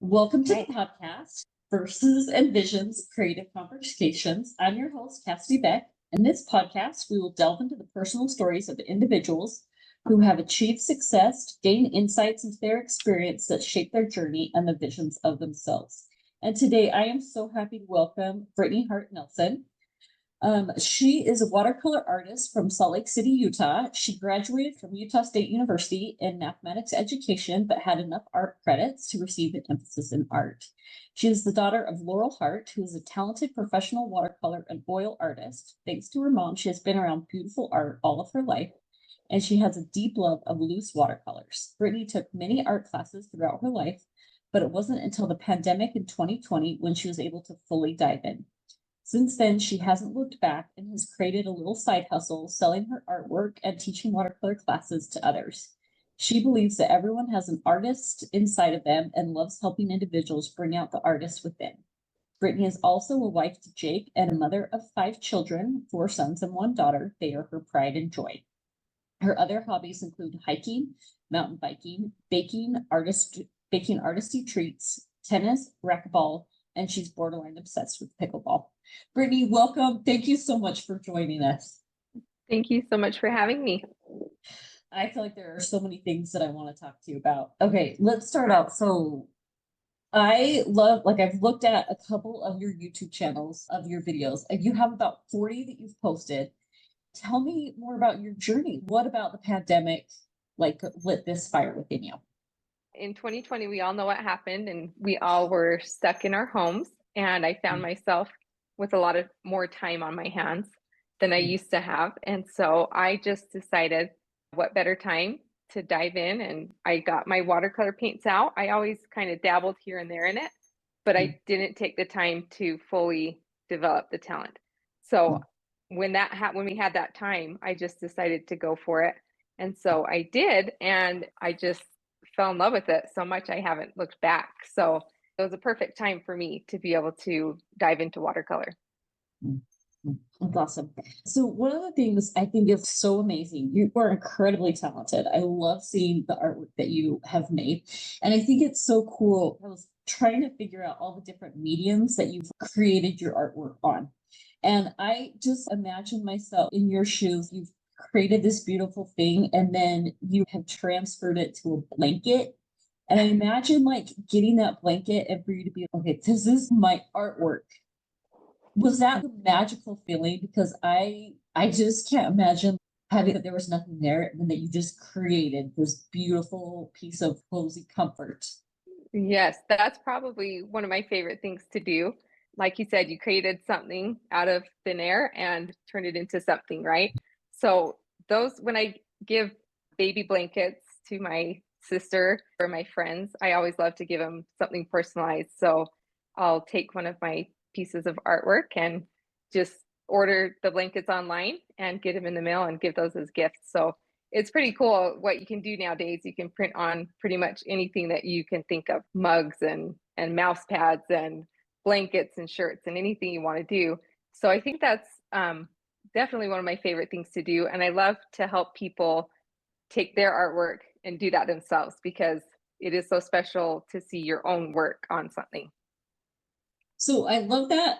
Welcome to the Right. podcast, Verses and Visions Creative Conversations. I'm your host, Cassidy Beck. In this podcast, we will delve into the personal stories of individuals who have achieved success, gain insights into their experience that shape their journey and the visions of themselves. And today, I am so happy to welcome Brittany Hart Nelson. She is a watercolor artist from Salt Lake City, Utah. She graduated from Utah State University in mathematics education, but had enough art credits to receive an emphasis in art. She is the daughter of Laurel Hart, who is a talented professional watercolor and oil artist. Thanks to her mom, she has been around beautiful art all of her life, and she has a deep love of loose watercolors. Brittany took many art classes throughout her life, but it wasn't until the pandemic in 2020 when she was able to fully dive in. Since then, she hasn't looked back and has created a little side hustle, selling her artwork and teaching watercolor classes to others. She believes that everyone has an artist inside of them and loves helping individuals bring out the artist within. Brittany is also a wife to Jake and a mother of 5 children, 4 sons and 1 daughter. They are her pride and joy. Her other hobbies include hiking, mountain biking, baking artisty treats, tennis, racquetball, and she's borderline obsessed with pickleball. Brittany, welcome. Thank you so much for joining us. Thank you so much for having me. I feel like there are so many things that I want to talk to you about. Okay, let's start out. So I've looked at a couple of your YouTube channels of your videos, and you have about 40 that you've posted. Tell me more about your journey. What about the pandemic lit this fire within you? In 2020, we all know what happened, and we all were stuck in our homes. And I found myself with a lot of more time on my hands than I used to have. And so I just decided what better time to dive in. And I got my watercolor paints out. I always kind of dabbled here and there in it, but I didn't take the time to fully develop the talent. So when we had that time, I just decided to go for it. And so I did, and I just fell in love with it so much I haven't looked back. So it was a perfect time for me to be able to dive into watercolor. That's awesome. So one of the things I think is so amazing, you are incredibly talented. I love seeing the artwork that you have made. And I think it's so cool. I was trying to figure out all the different mediums that you've created your artwork on. And I just imagine myself in your shoes. You've created this beautiful thing, and then you have transferred it to a blanket. And I imagine getting that blanket and for you to be, okay, this is my artwork. Was that a magical feeling? Because I just can't imagine having that there was nothing there and that you just created this beautiful piece of cozy comfort. Yes, that's probably one of my favorite things to do. Like you said, you created something out of thin air and turned it into something, right? So when I give baby blankets to my sister or my friends, I always love to give them something personalized. So I'll take one of my pieces of artwork and just order the blankets online and get them in the mail and give those as gifts. So it's pretty cool what you can do nowadays. You can print on pretty much anything that you can think of, mugs and mouse pads and blankets and shirts and anything you want to do. So I think that's definitely one of my favorite things to do. And I love to help people take their artwork and do that themselves, because it is so special to see your own work on something. So I love that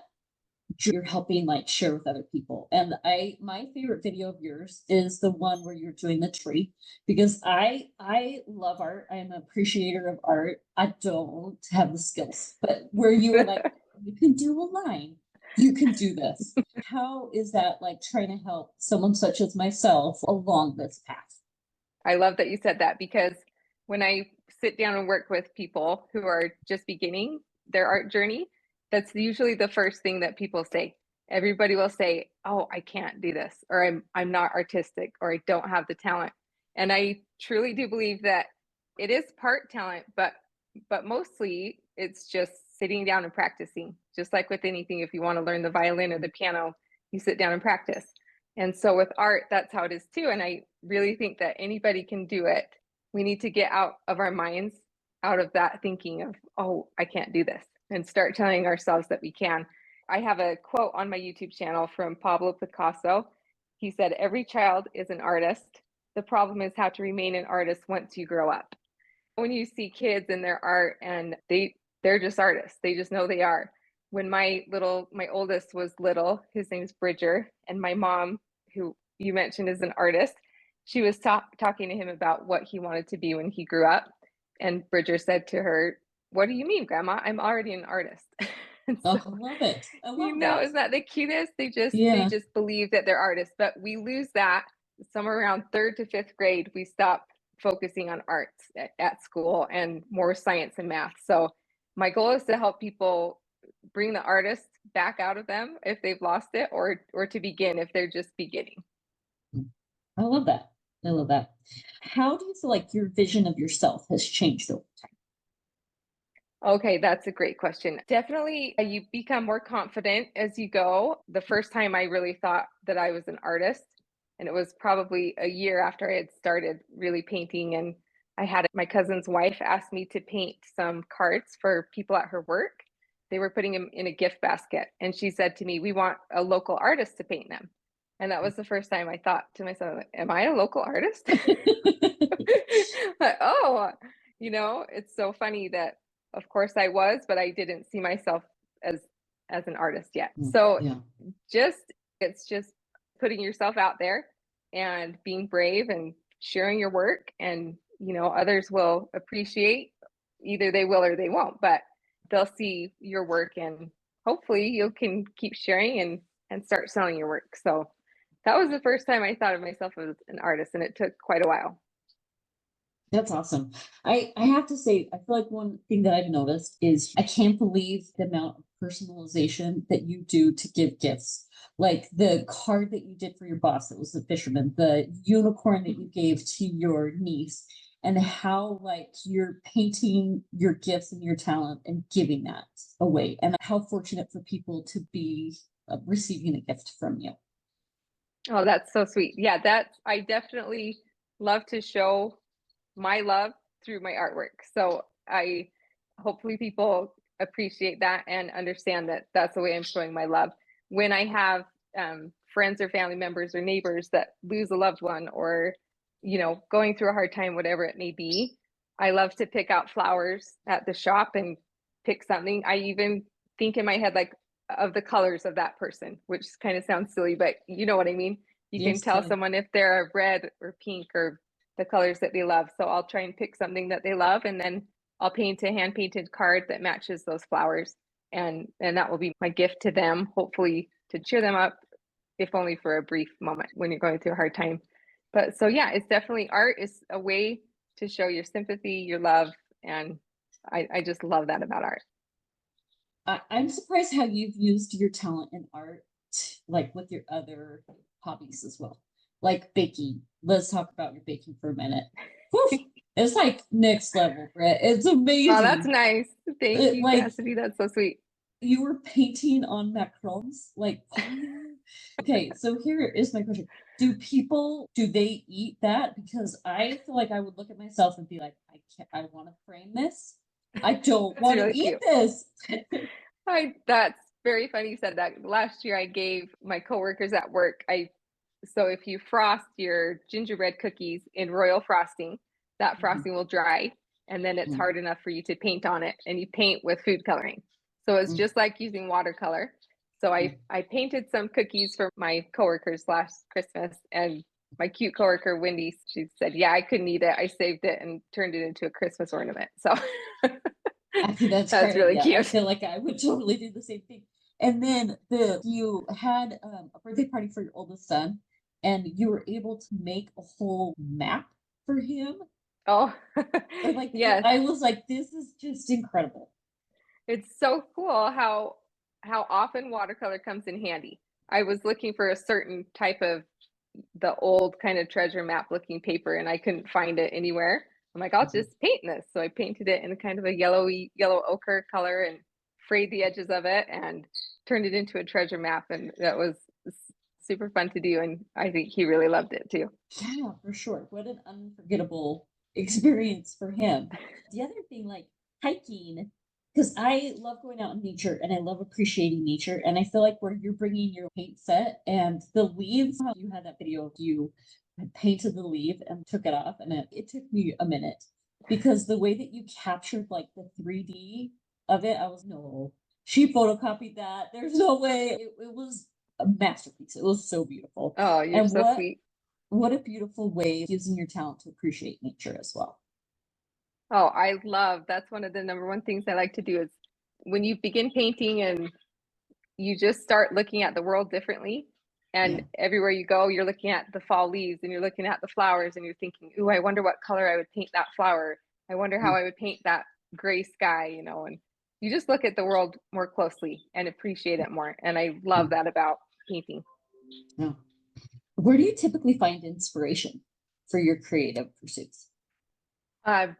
you're helping share with other people. And my favorite video of yours is the one where you're doing the tree, because I love art. I am an appreciator of art. I don't have the skills, but where you were like, you can do a line, you can do this. How is that trying to help someone such as myself along this path? I love that you said that, because when I sit down and work with people who are just beginning their art journey, that's usually the first thing that people say. Everybody will say, "Oh, I can't do this," or I'm not artistic, or I don't have the talent. And I truly do believe that it is part talent, but mostly it's just sitting down and practicing. Just like with anything, if you want to learn the violin or the piano, you sit down and practice. And so with art, that's how it is too. And I really think that anybody can do it. We need to get out of our minds, out of that thinking of, "Oh, I can't do this," and start telling ourselves that we can. I have a quote on my YouTube channel from Pablo Picasso. He said, "Every child is an artist. The problem is how to remain an artist once you grow up." When you see kids in their art and they they're just artists. They just know they are. When my oldest was little, his name's Bridger, and my mom, who you mentioned is an artist, she was talking to him about what he wanted to be when he grew up. And Bridger said to her, "What do you mean, Grandma? I'm already an artist." And Oh, so, I love it. I you love know, that. isn't that the cutest? They Yeah. just believe that they're artists. But we lose that somewhere around third to fifth grade. We stop focusing on arts at school and more science and math. So my goal is to help people bring the artist back out of them if they've lost it, or to begin if they're just beginning. I love that. I love that. How do you feel like your vision of yourself has changed over time? Okay, that's a great question. Definitely, you become more confident as you go. The first time I really thought that I was an artist, and it was probably a year after I had started really painting. And I had my cousin's wife ask me to paint some cards for people at her work. They were putting them in a gift basket. And she said to me, "We want a local artist to paint them." And that was the first time I thought to myself, "Am I a local artist?" But, oh, it's so funny that of course I was, but I didn't see myself as an artist yet. So Yeah. just it's just putting yourself out there and being brave and sharing your work, and others will appreciate, either they will or they won't, but they'll see your work, and hopefully you can keep sharing and start selling your work. So that was the first time I thought of myself as an artist, and it took quite a while. That's awesome. I have to say, I feel like one thing that I've noticed is I can't believe the amount of personalization that you do to give gifts. Like the card that you did for your boss, that was the fisherman, the unicorn that you gave to your niece, and how like you're painting your gifts and your talent and giving that away, and how fortunate for people to be receiving a gift from you. Oh, that's so sweet. Yeah, I definitely love to show my love through my artwork. So I hopefully people appreciate that and understand that that's the way I'm showing my love. When I have friends or family members or neighbors that lose a loved one, or going through a hard time, whatever it may be, I love to pick out flowers at the shop and pick something. I even think in my head like of the colors of that person, which kind of sounds silly, but you know what I mean. You can Yes, tell someone if they're a red or pink or the colors that they love. So I'll try and pick something that they love, and then I'll paint a hand painted card that matches those flowers. And that will be my gift to them, hopefully to cheer them up, if only for a brief moment when you're going through a hard time. But so yeah, it's definitely, art is a way to show your sympathy, your love, and I just love that about art. I'm surprised how you've used your talent in art, like with your other hobbies as well, like baking. Let's talk about your baking for a minute. Whew, it's like next level, Britt. It's Oh, that's amazing. nice. Thank you, Like Cassidy. That's so sweet. you were painting on macarons, like okay. So here is my question: do they eat that? Because I feel like I would look at myself and be like, I can't. I want to frame this. I don't That's want to really eat cute. this. That's very funny you said that. Last year I gave my coworkers at work, so if you frost your gingerbread cookies in royal frosting, that Mhm. frosting will dry, and then it's Mm, hard enough for you to paint on it, and you paint with food coloring. So it's mm, just like using watercolor. So mm. I painted some cookies for my coworkers last Christmas, and my cute coworker Wendy, she said, "Yeah, I couldn't eat it. I saved it and turned it into a Christmas ornament." So I think that's that's great. really Yeah, I cute. feel like I would totally do the same thing. And then you had a birthday party for your oldest son, and you were able to make a whole map for him. Oh, Or like yes. I was like, this is just incredible. It's so cool how often watercolor comes in handy. I was looking for a certain type of the old kind of treasure map looking paper, and I couldn't find it anywhere. I'm like, I'll Mhm. just paint this. So I painted it in kind of a yellow ochre color and frayed the edges of it and turned it into a treasure map. And that was super fun to do. And I think he really loved it too. Yeah, for sure. What an unforgettable experience for him. The other thing, like hiking, because I love going out in nature and I love appreciating nature. And I feel like where you're bringing your paint set and the leaves, how you had that video of you had painted the leaf and took it off. And it took me a minute because the way that you captured like the 3D of it, I was, no, she photocopied that. There's no way. It was a masterpiece. It was so beautiful. Oh, you're And so sweet. what a beautiful way of using your talent to appreciate nature as well. Oh, that's one of the number one things I like to do is when you begin painting and you just start looking at the world differently. And Yeah. everywhere you go, you're looking at the fall leaves and you're looking at the flowers and you're thinking, ooh, I wonder what color I would paint that flower. I wonder how I would paint that gray sky, and you just look at the world more closely and appreciate it more. And I love that about painting. Yeah. Where do you typically find inspiration for your creative pursuits?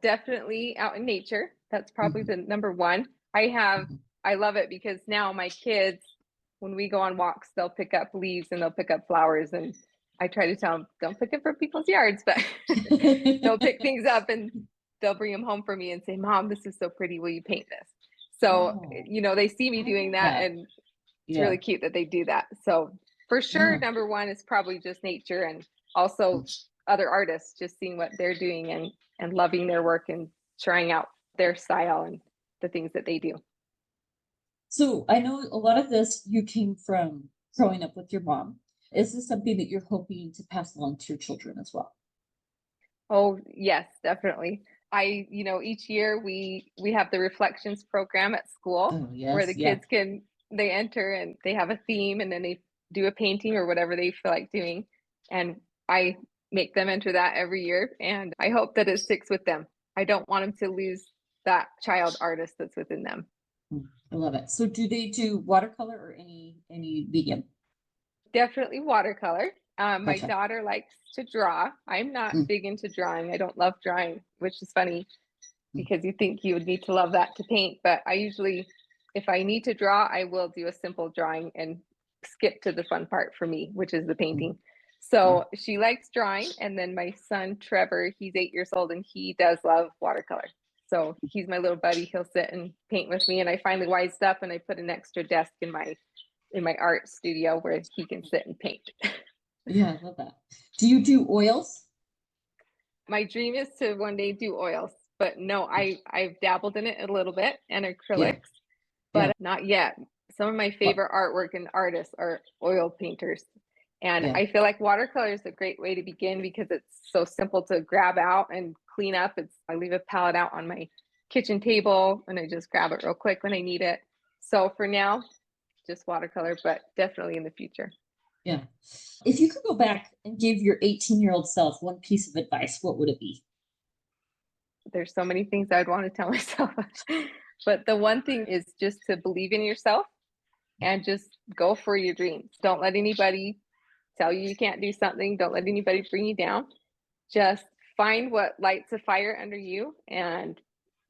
Definitely out in nature. That's probably Mhm. the number one. I love it because now my kids, when we go on walks, they'll pick up leaves and they'll pick up flowers. And I try to tell them, don't pick it from people's yards, but they'll pick things up and they'll bring them home for me and say, Mom, this is so pretty. Will you paint this? So, Oh, they see me I doing love that, that. and it's Yeah. really cute that they do that. So for sure, Yeah. number one is probably just nature, and also other artists, just seeing what they're doing and loving their work and trying out their style and the things that they do. So I know a lot of this you came from growing up with your mom. Is this something that you're hoping to pass along to your children as well? Oh, yes, definitely. Each year we have the reflections program at school Oh, where the yes. Yeah. kids they enter and they have a theme and then they do a painting or whatever they feel like doing. And I make them enter that every year and I hope that it sticks with them. I don't want them to lose that child artist that's within them. I love it. So do they do watercolor or any medium? Definitely watercolor. My Gotcha. daughter likes to draw. I'm not Mm, big into drawing. I don't love drawing, which is funny mm, because you think you would need to love that to paint. But I usually, if I need to draw, I will do a simple drawing and skip to the fun part for me, which is the mm. painting. Yeah. So she likes drawing. And then my son, Trevor, he's 8 years old and he does love watercolor. So he's my little buddy. He'll sit and paint with me. And I finally wised up and I put an extra desk in my art studio where he can sit and paint. Yeah, I love that. Do you do oils? My dream is to one day do oils, but no, I've dabbled in it a little bit and Yeah. acrylics, Yeah. but not yet. Some of my What? favorite artwork and artists are oil painters. And Yeah. I feel like watercolor is a great way to begin because it's so simple to grab out and clean up. I leave a palette out on my kitchen table and I just grab it real quick when I need it. So for now, just watercolor, but definitely in the future. Yeah. If you could go back and give your 18-year-old self one piece of advice, what would it be? There's so many things I'd want to tell myself. But the one thing is just to believe in yourself and just go for your dreams. Don't let anybody tell you you can't do something. Don't let anybody bring you down. Just find what lights a fire under you and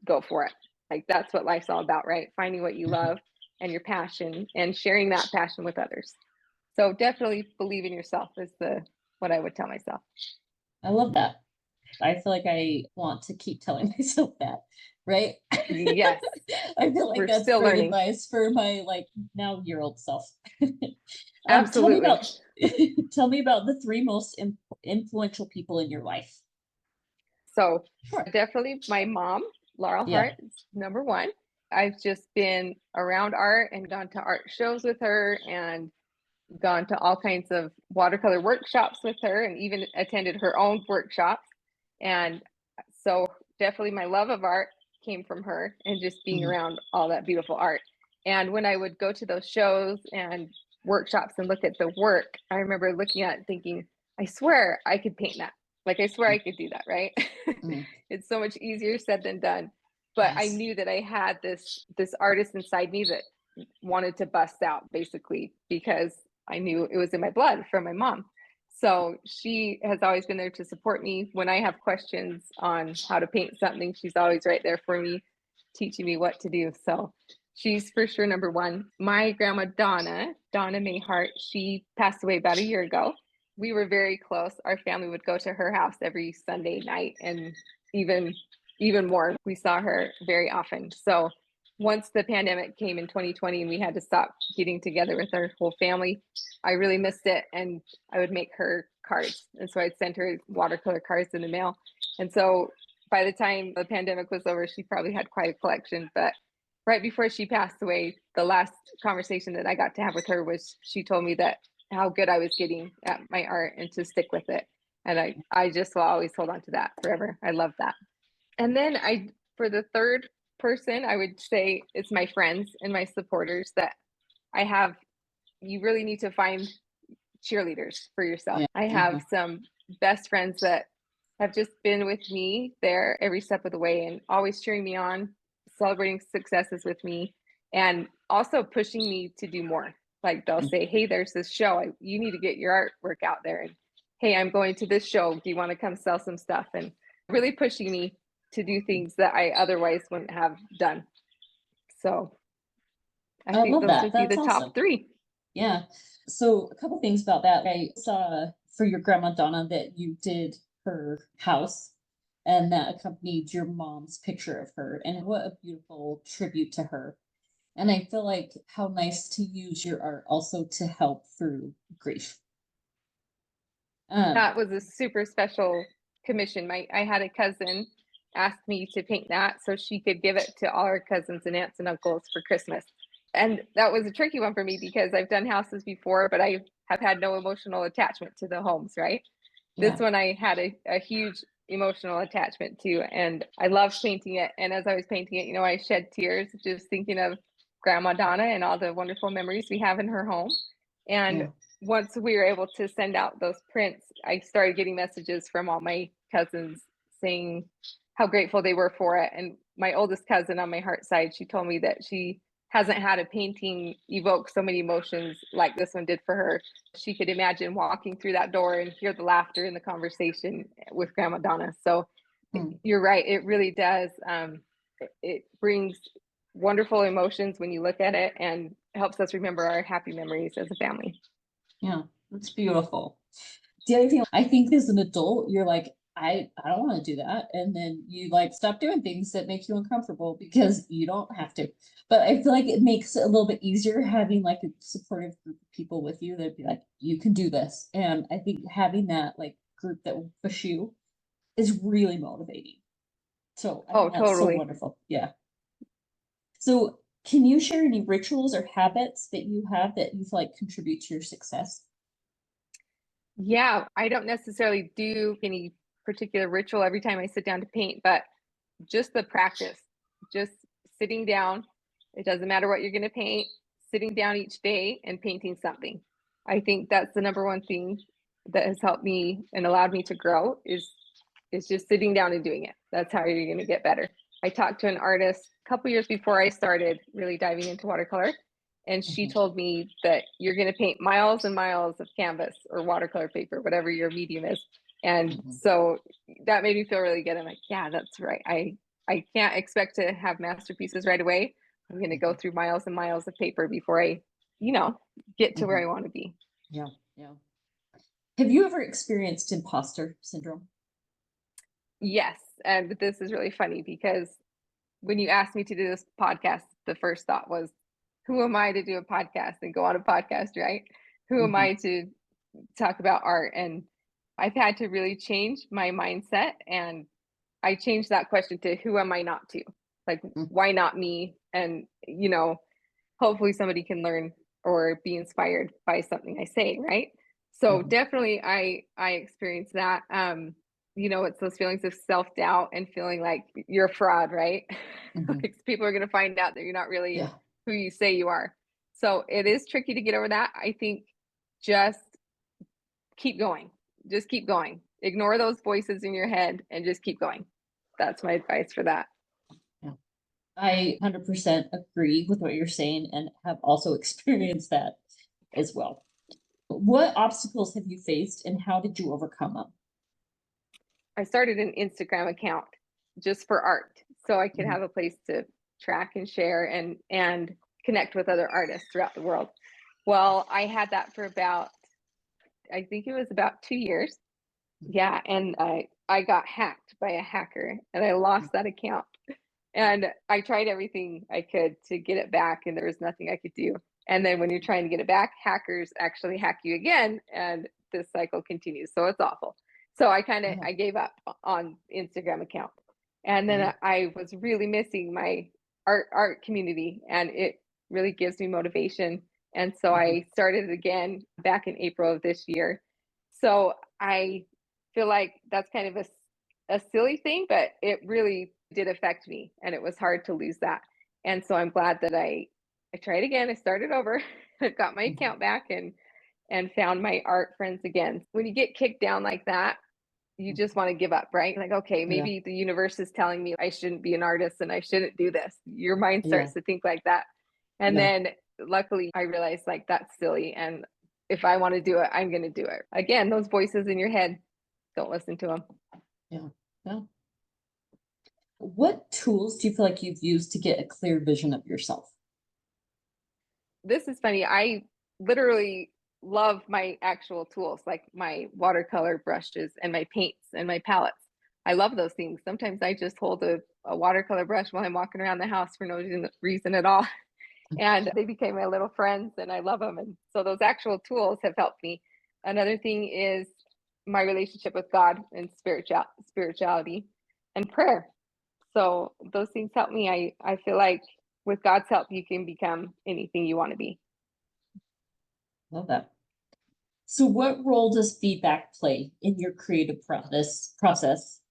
go for it. Like that's what life's all about, right? Finding what you love and your passion and sharing that passion with others. So definitely believe in yourself is the what I would tell myself. I love that. I feel like I want to keep telling myself that, right? Yes, I feel like we're that's still great learning. advice for my now year old self. Tell me Absolutely. about tell me about the three most influential people in your life. So Sure. definitely my mom, Laurel Yeah. Hart, is number one. I've just been around art and gone to art shows with her and gone to all kinds of watercolor workshops with her and even attended her own workshops. And so definitely my love of art came from her and just being Mhm. around all that beautiful art. And when I would go to those shows and workshops and look at the work, I remember looking at it thinking, I swear I could paint that. Like I swear I could do that, right? Mm. It's so much easier said than done. But I Yes. knew that I had this artist inside me that wanted to bust out basically because I knew it was in my blood from my mom. So she has always been there to support me when I have questions on how to paint something. She's always right there for me, teaching me what to do. So she's for sure number one. My grandma Donna May Hart, she passed away about a year ago. We were very close. Our family would go to her house every Sunday night and even more. We saw her very often. So once the pandemic came in 2020 and we had to stop getting together with our whole family, I really missed it. And I would make her cards. And so I'd send her watercolor cards in the mail. And so by the time the pandemic was over, she probably had quite a collection. But right before she passed away, the last conversation that I got to have with her was she told me that how good I was getting at my art and to stick with it. And I just will always hold on to that forever. I love that. And then for the third person, I would say it's my friends and my supporters that I have. You really need to find cheerleaders for yourself. Yeah. I have some best friends that have just been with me there every step of the way and always cheering me on, celebrating successes with me, and also pushing me to do more. Like they'll say, hey, there's this show. You need to get your artwork out there. And hey, I'm going to this show. Do you want to come sell some stuff? And really pushing me to do things that I otherwise wouldn't have done. So I think love those that. would be That's the awesome. top three. Yeah. So a couple things about that. I saw for your grandma Donna that you did her house and that accompanied your mom's picture of her. And what a beautiful tribute to her. And I feel like how nice to use your art also to help through grief. That was a super special commission. I had a cousin ask me to paint that so she could give it to all her cousins and aunts and uncles for Christmas. And that was a tricky one for me because I've done houses before, but I have had no emotional attachment to the homes, right? Yeah. This one I had a huge emotional attachment to, and I loved painting it. And as I was painting it, I shed tears just thinking of Grandma Donna and all the wonderful memories we have in her home. And Yeah. once we were able to send out those prints, I started getting messages from all my cousins saying how grateful they were for it. And my oldest cousin on my Hart side, she told me that she hasn't had a painting evoke so many emotions like this one did for her. She could imagine walking through that door and hear the laughter and the conversation with Grandma Donna. So you're right, it really does. It brings wonderful emotions when you look at it and helps us remember our happy memories as a family. Yeah, that's beautiful. The other thing, I think as an adult, you're like, I don't want to do that. And then you like stop doing things that make you uncomfortable because you don't have to. But I feel like it makes it a little bit easier having like a supportive group of people with you that'd be like, you can do this. And I think having that like group that will push you is really motivating. So I think that's so Totally. wonderful. Yeah. So can you share any rituals or habits that you have that you feel like contribute to your success? Yeah, I don't necessarily do any particular ritual every time I sit down to paint, but just the practice, just sitting down. It doesn't matter what you're going to paint, sitting down each day and painting something. I think that's the number one thing that has helped me and allowed me to grow is just sitting down and doing it. That's how you're going to get better. I talked to an artist a couple years before I started really diving into watercolor, and she told me that you're going to paint miles and miles of canvas or watercolor paper, whatever your medium is. And so that made me feel really good. I'm like, yeah, that's right. I can't expect to have masterpieces right away. I'm going to go through miles and miles of paper before I, get to where I want to be. Yeah. Yeah. Have you ever experienced imposter syndrome? Yes. And this is really funny because when you asked me to do this podcast, the first thought was, who am I to do a podcast and go on a podcast, right? Who am I to talk about art? And I've had to really change my mindset. And I changed that question to who am I not to? Like, why not me? And, hopefully somebody can learn or be inspired by something I say, right? So definitely I experienced that. It's those feelings of self-doubt and feeling like you're a fraud, right? Like people are going to find out that you're not really who you say you are. So it is tricky to get over that. I think just keep going. Just keep going. Ignore those voices in your head and just keep going. That's my advice for that. Yeah. I 100% agree with what you're saying and have also experienced that as well. What obstacles have you faced and how did you overcome them? I started an Instagram account just for art so I could have a place to track and share and connect with other artists throughout the world. Well, I had that for I think it was about 2 years. Yeah, and I got hacked by a hacker and I lost that account. And I tried everything I could to get it back and there was nothing I could do. And then when you're trying to get it back, hackers actually hack you again and this cycle continues. So it's awful. So I gave up on Instagram account. And then I was really missing my art community, and it really gives me motivation. And so I started it again back in April of this year. So I feel like that's kind of a silly thing, but it really did affect me, and it was hard to lose that. And so I'm glad that I tried again. I started over, I got my Mhm. account back and found my art friends again. When you get kicked down like that, you just want to give up, right? Like, okay, Yeah. maybe the universe is telling me I shouldn't be an artist and I shouldn't do this. Your mind Yeah. starts to think like that. And Yeah. then luckily I realized like that's silly. And if I want to do it, I'm going to do it. Again, those voices in your head, don't listen to them. Yeah. Yeah. What tools do you feel like you've used to get a clear vision of yourself? This is funny. I literally love my actual tools, like my watercolor brushes and my paints and my palettes. I love those things. Sometimes I just hold a watercolor brush while I'm walking around the house for no reason at all. And they became my little friends and I love them. And so those actual tools have helped me. Another thing is my relationship with God and spirituality and prayer. So those things help me. I feel like with God's help, you can become anything you want to be. Love that. So what role does feedback play in your creative process?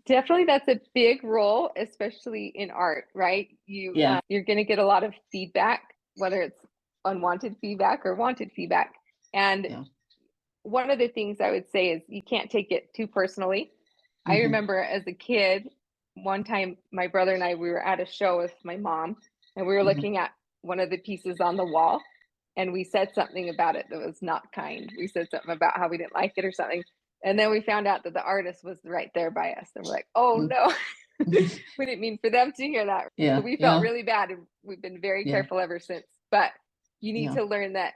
Definitely, that's a big role, especially in art, right? Yeah. You're going to get a lot of feedback, whether it's unwanted feedback or wanted feedback. And Yeah. one of the things I would say is you can't take it too personally. I Mhm. remember as a kid, one time my brother and I, we were at a show with my mom, and we were Mhm. looking at one of the pieces on the wall, and we said something about it that was not kind. We said something about how we didn't like it or something. And then we found out that the artist was right there by us. And we're like, oh Mhm. no, we didn't mean for them to hear that. So Yeah. we felt Yeah. really bad. And we've been very Yeah. careful ever since. But you need Yeah. to learn that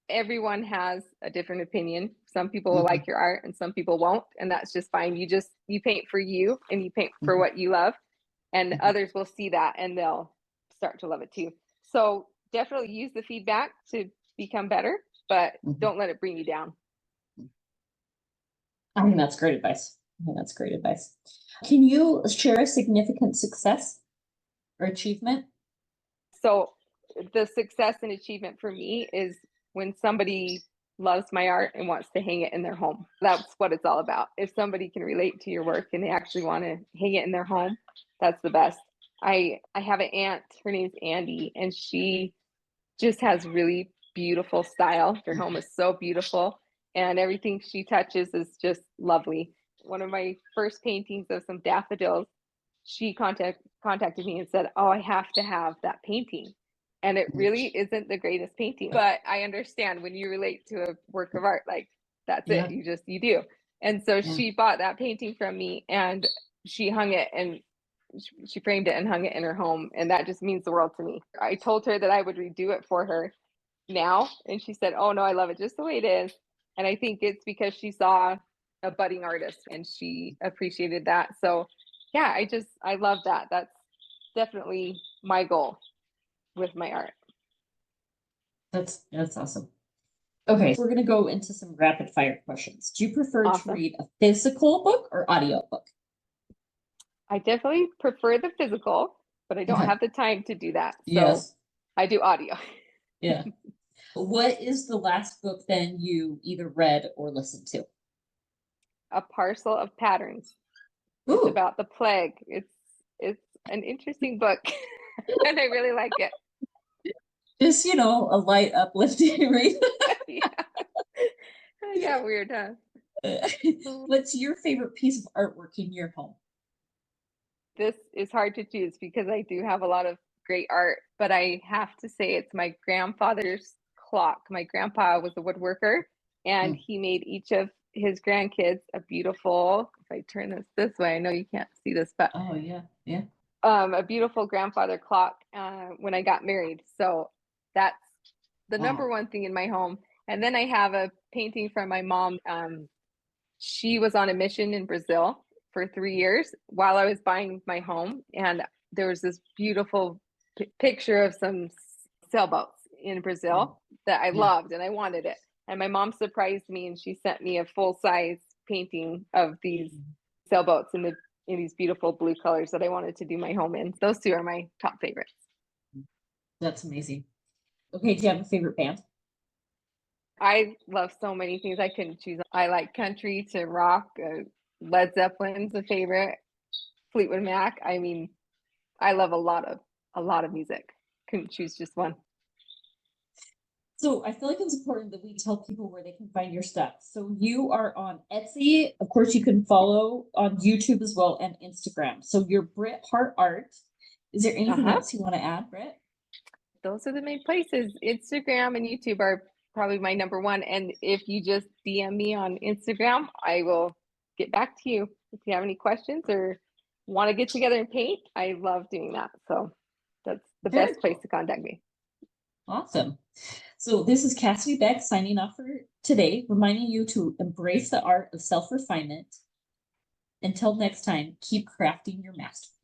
everyone has a different opinion. Some people will Mhm. like your art and some people won't. And that's just fine. You paint for you and you paint for Mhm. what you love. And Mhm. others will see that and they'll start to love it too. So definitely use the feedback to become better, but Mhm. don't let it bring you down. I think that's great advice. I think that's great advice. Can you share a significant success or achievement? So the success and achievement for me is when somebody loves my art and wants to hang it in their home. That's what it's all about. If somebody can relate to your work and they actually want to hang it in their home, that's the best. I have an aunt, her name's Andy, and she just has really beautiful style. Her home is so beautiful and everything she touches is just lovely. One of my first paintings of some daffodils, she contacted me and said, "Oh, I have to have that painting." And it really isn't the greatest painting, but I understand when you relate to a work of art, like that's it. Yeah. You do. And so Yeah. she bought that painting from me and she hung it and she framed it and hung it in her home. And that just means the world to me. I told her that I would redo it for her now. And she said, "Oh, no, I love it just the way it is." And I think it's because she saw a budding artist and she appreciated that. So, yeah, I love that. That's definitely my goal with my art. That's awesome. Okay, we're gonna go into some rapid fire questions. Do you prefer to Awesome. read a physical book or audio book? I definitely prefer the physical, but I don't Okay. have the time to do that. So Yes. I do audio. Yeah. What is the last book then you either read or listened to? A Parcel of Patterns. It's Ooh, about the plague. It's an interesting book and I really like it. just a light uplifting read. Yeah. Yeah, weird, huh? What's your favorite piece of artwork in your home? This is hard to choose because I do have a lot of great art, but I have to say it's my grandfather's clock. My grandpa was a woodworker and Mm. he made each of his grandkids a beautiful, if I turn this way, I know you can't see this, but Oh yeah, yeah. a beautiful grandfather clock when I got married. So that's the number Wow. one thing in my home. And then I have a painting from my mom. She was on a mission in Brazil for 3 years while I was buying my home. And there was this beautiful picture of some sailboats in Yeah, Brazil that I yeah. loved and I wanted it. And my mom surprised me and she sent me a full size painting of these sailboats. And the in these beautiful blue colors that I wanted to do my home in. Those two are my top favorites. That's amazing. Okay, do you have a favorite band? I love so many things. I couldn't choose. I like country to rock. Led Zeppelin's a favorite. Fleetwood Mac. I mean, I love a lot of music. Couldn't choose just one. So I feel like it's important that we tell people where they can find your stuff. So you are on Etsy. Of course, you can follow on YouTube as well and Instagram. So you're Britt Hart Art. Is there anything else you want to add, Britt? Those are the main places. Instagram and YouTube are probably my number one. And if you just DM me on Instagram, I will get back to you. If you have any questions or want to get together and paint, I love doing that. So that's the Very best place cool. to contact me. Awesome. So this is Cassidy Beck signing off for today, reminding you to embrace the art of self-refinement. Until next time, keep crafting your masterpiece.